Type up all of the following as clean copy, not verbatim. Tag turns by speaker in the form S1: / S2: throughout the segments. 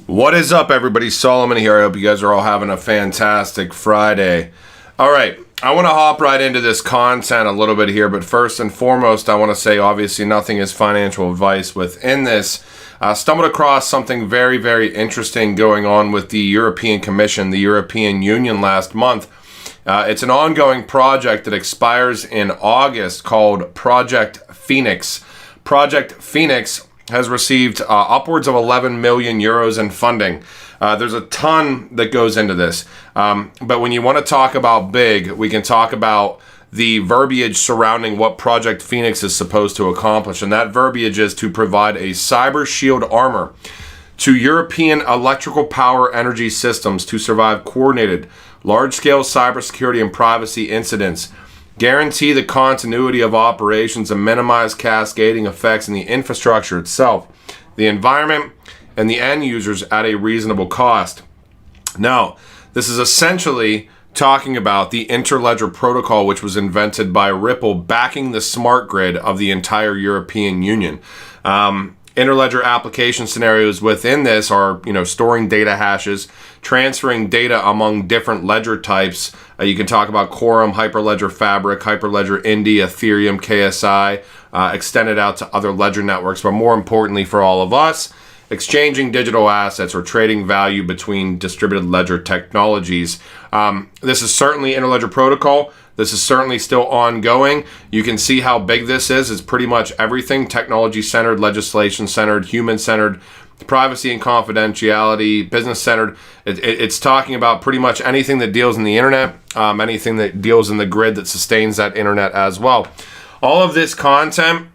S1: What is up, everybody? Solomon here. I hope you guys are all having a fantastic Friday. All right, I want to hop right into this content a little bit here, but first and foremost, I want to say obviously nothing is financial advice within this. Stumbled across something very, very interesting going on with the European Commission, the European Union last month. It's an ongoing project that expires in August called Project Phoenix. Project Phoenix has received upwards of 11 million euros in funding. There's a ton that goes into this. But when you want to talk about big, we can talk about the verbiage surrounding what Project Phoenix is supposed to accomplish. And that verbiage is to provide a cyber shield armor to European electrical power energy systems to survive coordinated, large-scale cybersecurity and privacy incidents, guarantee the continuity of operations, and minimize cascading effects in the infrastructure itself, the environment, and the end users at a reasonable cost. Now, this is essentially talking about the interledger protocol, which was invented by Ripple, backing the smart grid of the entire European Union. Interledger application scenarios within this are, storing data hashes, transferring data among different ledger types. You can talk about Quorum, Hyperledger Fabric, Hyperledger Indy, Ethereum, KSI, extended out to other ledger networks. But more importantly for all of us, exchanging digital assets or trading value between distributed ledger technologies. This is certainly interledger protocol. This is certainly still ongoing. You can see how big this is. It's pretty much everything: technology-centered, legislation-centered, human-centered, privacy and confidentiality, business-centered. It's talking about pretty much anything that deals in the internet, anything that deals in the grid that sustains that internet as well. All of this content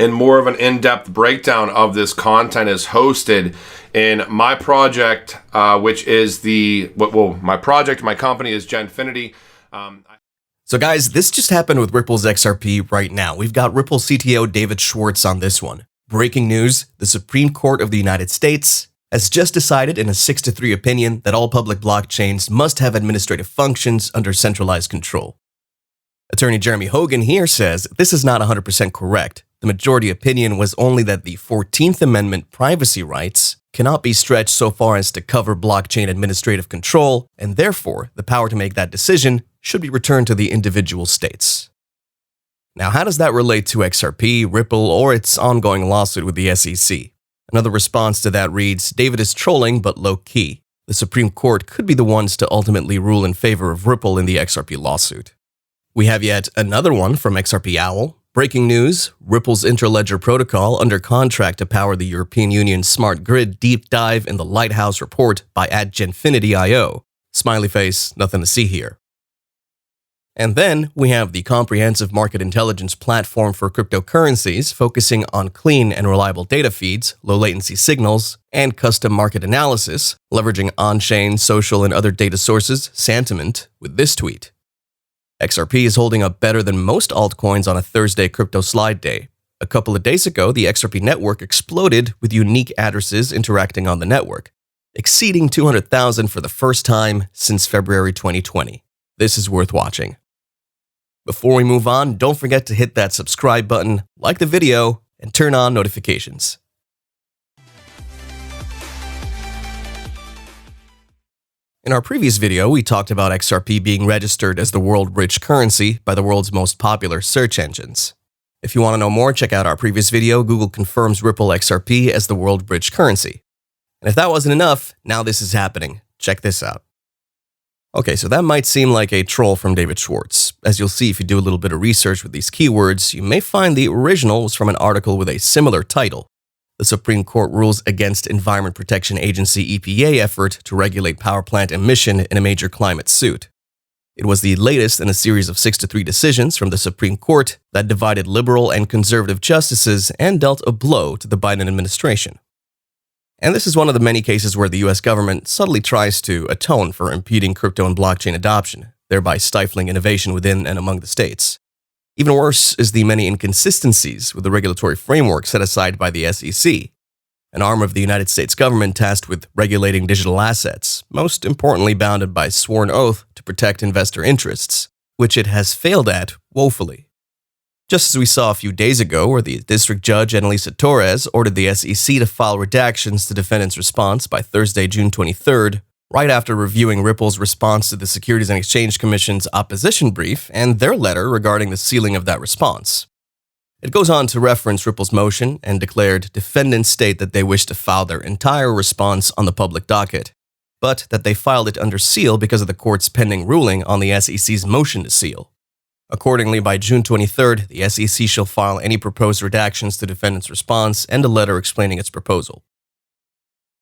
S1: and more of an in-depth breakdown of this content is hosted in my project, which is my company is Genfinity.
S2: So guys, this just happened with Ripple's XRP right now. We've got Ripple CTO David Schwartz on this one. Breaking news, the Supreme Court of the United States has just decided in a 6-3 opinion that all public blockchains must have administrative functions under centralized control. Attorney Jeremy Hogan here says this is not 100% correct. The majority opinion was only that the 14th Amendment privacy rights cannot be stretched so far as to cover blockchain administrative control, and therefore the power to make that decision should be returned to the individual states. Now, how does that relate to XRP, Ripple, or its ongoing lawsuit with the SEC? Another response to that reads, David is trolling, but low-key. The Supreme Court could be the ones to ultimately rule in favor of Ripple in the XRP lawsuit. We have yet another one from XRP Owl. Breaking news, Ripple's Interledger protocol under contract to power the European Union's smart grid deep dive in the Lighthouse report by @Genfinity.io. Smiley face, nothing to see here. And then we have the comprehensive market intelligence platform for cryptocurrencies focusing on clean and reliable data feeds, low latency signals, and custom market analysis, leveraging on-chain, social, and other data sources, Santiment, with this tweet. XRP is holding up better than most altcoins on a Thursday crypto slide day. A couple of days ago, the XRP network exploded with unique addresses interacting on the network, exceeding 200,000 for the first time since February 2020. This is worth watching. Before we move on, don't forget to hit that subscribe button, like the video, and turn on notifications. In our previous video, we talked about XRP being registered as the world rich currency by the world's most popular search engines. If you want to know more, check out our previous video. Google confirms Ripple XRP as the world rich currency. And if that wasn't enough, now this is happening. Check this out. Okay, so that might seem like a troll from David Schwartz. As you'll see if you do a little bit of research with these keywords, you may find the original was from an article with a similar title. The Supreme Court rules against Environment Protection Agency EPA effort to regulate power plant emission in a major climate suit. It was the latest in a series of 6-3 decisions from the Supreme Court that divided liberal and conservative justices and dealt a blow to the Biden administration. And this is one of the many cases where the US government subtly tries to atone for impeding crypto and blockchain adoption, thereby stifling innovation within and among the states. Even worse is the many inconsistencies with the regulatory framework set aside by the SEC, an arm of the United States government tasked with regulating digital assets, most importantly bounded by sworn oath to protect investor interests, which it has failed at woefully. Just as we saw a few days ago where the district judge Annalisa Torres ordered the SEC to file redactions to defendant's response by Thursday, June 23rd, right after reviewing Ripple's response to the Securities and Exchange Commission's opposition brief and their letter regarding the sealing of that response. It goes on to reference Ripple's motion and declared defendants state that they wish to file their entire response on the public docket, but that they filed it under seal because of the court's pending ruling on the SEC's motion to seal. Accordingly, by June 23rd, the SEC shall file any proposed redactions to defendant's response and a letter explaining its proposal.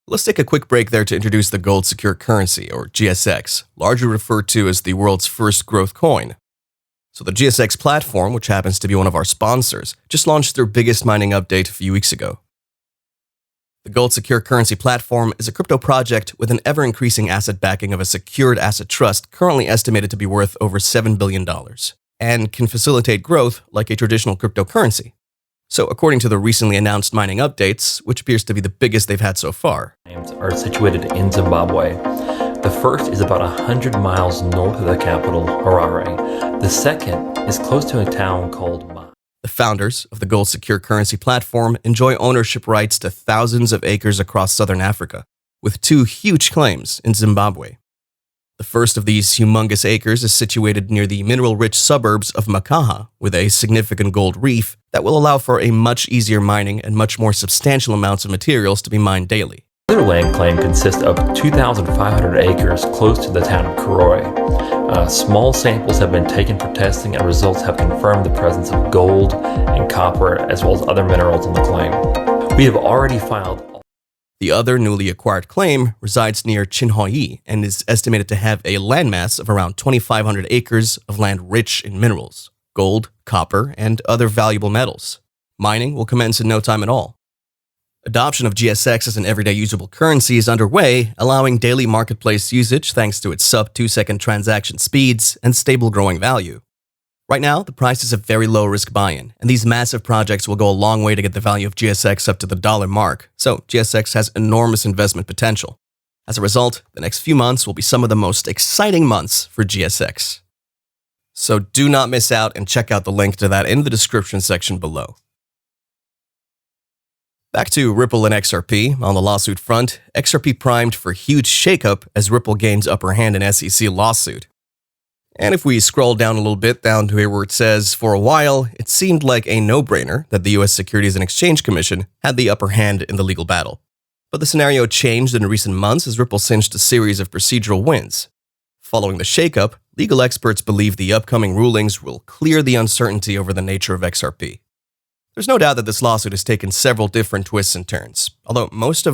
S2: Let's take a quick break there to introduce the Gold Secure Currency, or GSX, largely referred to as the world's first growth coin. So the GSX platform, which happens to be one of our sponsors, just launched their biggest mining update a few weeks ago. The Gold Secure Currency platform is a crypto project with an ever-increasing asset backing of a secured asset trust currently estimated to be worth over $7 billion, and can facilitate growth like a traditional cryptocurrency. So according to the recently announced mining updates, which appears to be the biggest they've had so far,
S3: are situated in Zimbabwe. The first is about 100 miles north of the capital, Harare. The second is close to a town called Ma.
S2: The founders of the Gold Secure Currency platform enjoy ownership rights to thousands of acres across southern Africa, with 2 huge claims in Zimbabwe. The first of these humongous acres is situated near the mineral-rich suburbs of Makaha, with a significant gold reef that will allow for a much easier mining and much more substantial amounts of materials to be mined daily.
S3: The other land claim consists of 2,500 acres close to the town of Karoi. Small samples have been taken for testing and results have confirmed the presence of gold and copper as well as other minerals on the claim. We have already filed.
S2: The other newly acquired claim resides near Chinhoyi and is estimated to have a landmass of around 2,500 acres of land rich in minerals, gold, copper, and other valuable metals. Mining will commence in no time at all. Adoption of GSX as an everyday usable currency is underway, allowing daily marketplace usage thanks to its sub-2-second transaction speeds and stable growing value. Right now, the price is a very low-risk buy-in, and these massive projects will go a long way to get the value of GSX up to the dollar mark, so GSX has enormous investment potential. As a result, the next few months will be some of the most exciting months for GSX. So do not miss out and check out the link to that in the description section below. Back to Ripple and XRP. On the lawsuit front, XRP primed for huge shakeup as Ripple gains upper hand in SEC lawsuit. And if we scroll down a little bit down to here where it says, for a while, it seemed like a no-brainer that the US Securities and Exchange Commission had the upper hand in the legal battle. But the scenario changed in recent months as Ripple cinched a series of procedural wins. Following the shakeup, legal experts believe the upcoming rulings will clear the uncertainty over the nature of XRP. There's no doubt that this lawsuit has taken several different twists and turns, although the most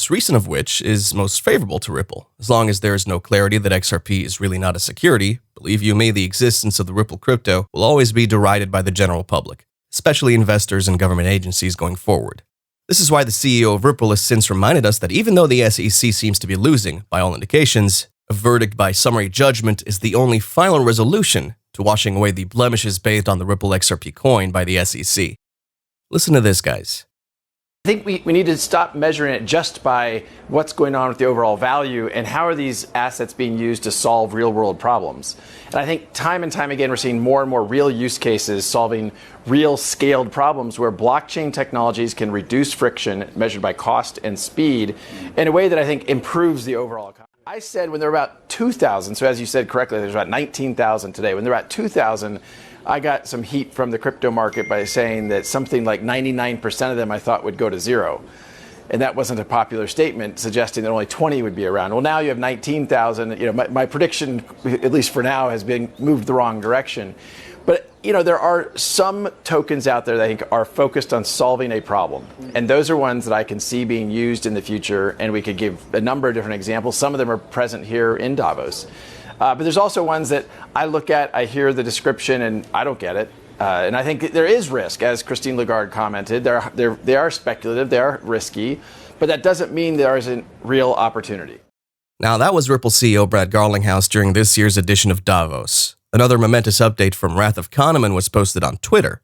S2: recent of which is most favorable to Ripple. As long as there is no clarity that XRP is really not a security, believe you me, the existence of the Ripple crypto will always be derided by the general public, especially investors and government agencies going forward. This is why the CEO of Ripple has since reminded us that even though the SEC seems to be losing, by all indications, a verdict by summary judgment is the only final resolution to washing away the blemishes based on the Ripple XRP coin by the SEC. Listen to this, guys.
S4: I think we need to stop measuring it just by what's going on with the overall value and how are these assets being used to solve real world problems. And I think time and time again, we're seeing more and more real use cases solving real scaled problems where blockchain technologies can reduce friction measured by cost and speed in a way that I think improves the overall economy. I said when there were about 2,000, so as you said correctly, there's about 19,000 today. When there were at 2,000, I got some heat from the crypto market by saying that something like 99% of them I thought would go to zero. And that wasn't a popular statement, suggesting that only 20 would be around. Well, now you have 19,000. My prediction, at least for now, has been moved the wrong direction. But there are some tokens out there that I think are focused on solving a problem. And those are ones that I can see being used in the future. And we could give a number of different examples. Some of them are present here in Davos. But there's also ones that I look at, I hear the description, and I don't get it. And I think there is risk, as Christine Lagarde commented. They are speculative, they are risky, but that doesn't mean there isn't real opportunity.
S2: Now, that was Ripple CEO Brad Garlinghouse during this year's edition of Davos. Another momentous update from Wrath of Kahneman was posted on Twitter.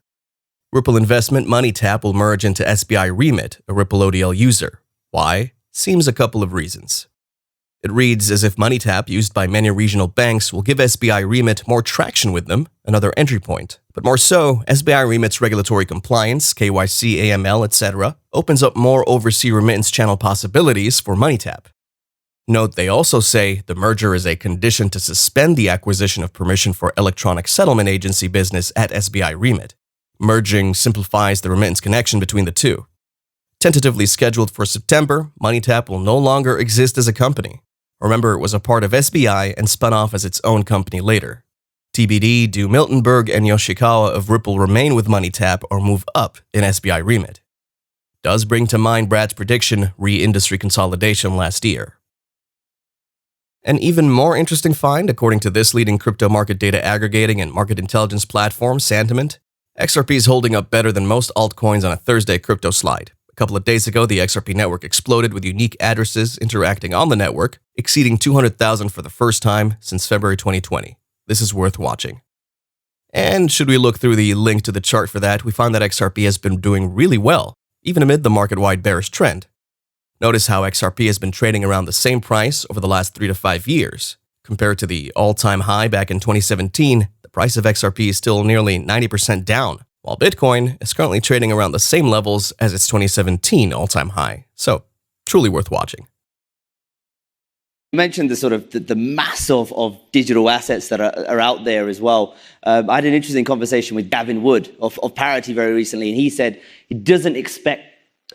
S2: Ripple investment MoneyTap will merge into SBI Remit, a Ripple ODL user. Why? Seems a couple of reasons. It reads as if MoneyTap, used by many regional banks, will give SBI Remit more traction with them, another entry point. But more so, SBI Remit's regulatory compliance, KYC, AML, etc., opens up more overseas remittance channel possibilities for MoneyTap. Note they also say the merger is a condition to suspend the acquisition of permission for electronic settlement agency business at SBI Remit. Merging simplifies the remittance connection between the two. Tentatively scheduled for September, MoneyTap will no longer exist as a company. Remember, it was a part of SBI and spun off as its own company later. TBD, do Miltenberg and Yoshikawa of Ripple remain with MoneyTap or move up in SBI Remit? Does bring to mind Brad's prediction, re-industry consolidation last year. An even more interesting find, according to this leading crypto market data aggregating and market intelligence platform, Sentiment, XRP is holding up better than most altcoins on a Thursday crypto slide. A couple of days ago, the XRP network exploded with unique addresses interacting on the network, exceeding 200,000 for the first time since February 2020. This is worth watching. And should we look through the link to the chart for that, we find that XRP has been doing really well, even amid the market-wide bearish trend. Notice how XRP has been trading around the same price over the last 3 to 5 years. Compared to the all-time high back in 2017, the price of XRP is still nearly 90% down, while Bitcoin is currently trading around the same levels as its 2017 all-time high. So, truly worth watching.
S5: You mentioned the sort of the mass of digital assets that are out there as well. I had an interesting conversation with Gavin Wood of Parity very recently, and he said he doesn't expect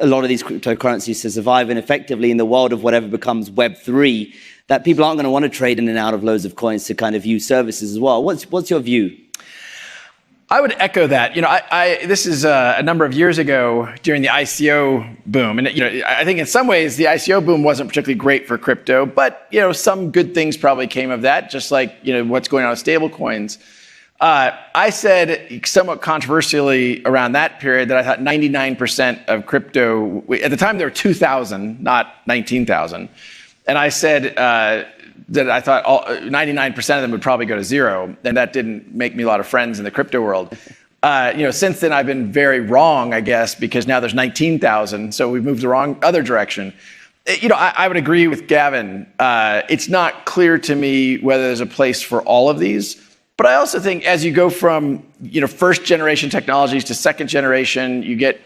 S5: a lot of these cryptocurrencies to survive, and effectively in the world of whatever becomes Web3, that people aren't going to want to trade in and out of loads of coins to kind of use services as well. What's your view?
S4: I would echo that. This is a number of years ago during the ICO boom, and I think in some ways the ICO boom wasn't particularly great for crypto, but some good things probably came of that, just like what's going on with stablecoins. I said somewhat controversially around that period that I thought 99% of crypto, at the time there were 2,000, not 19,000, and I said that I thought 99% of them would probably go to zero, and that didn't make me a lot of friends in the crypto world. Since then I've been very wrong, I guess, because now there's 19,000, so we've moved the other direction. I would agree with Gavin. It's not clear to me whether there's a place for all of these, but I also think as you go from first generation technologies to second generation, you get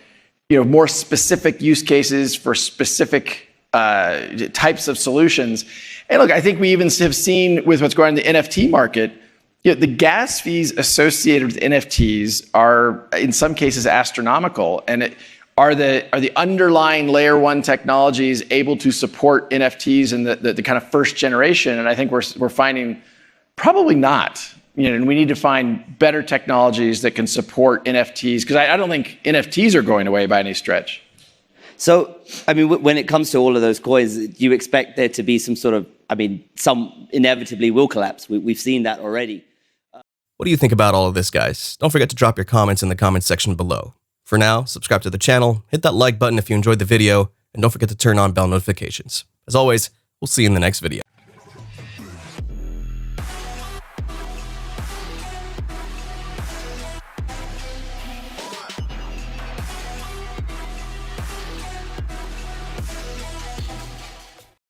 S4: more specific use cases for specific types of solutions. And look, I think we even have seen with what's going on in the NFT market, the gas fees associated with NFTs are in some cases astronomical. And are the underlying layer one technologies able to support NFTs in the kind of first generation? And I think we're finding probably not. And we need to find better technologies that can support NFTs, because I don't think NFTs are going away by any stretch.
S5: So, when it comes to all of those coins, do you expect there to be some sort of, some inevitably will collapse? We've seen that already.
S2: What do you think about all of this, guys? Don't forget to drop your comments in the comments section below. For now, subscribe to the channel, hit that like button if you enjoyed the video, and don't forget to turn on bell notifications. As always, we'll see you in the next video.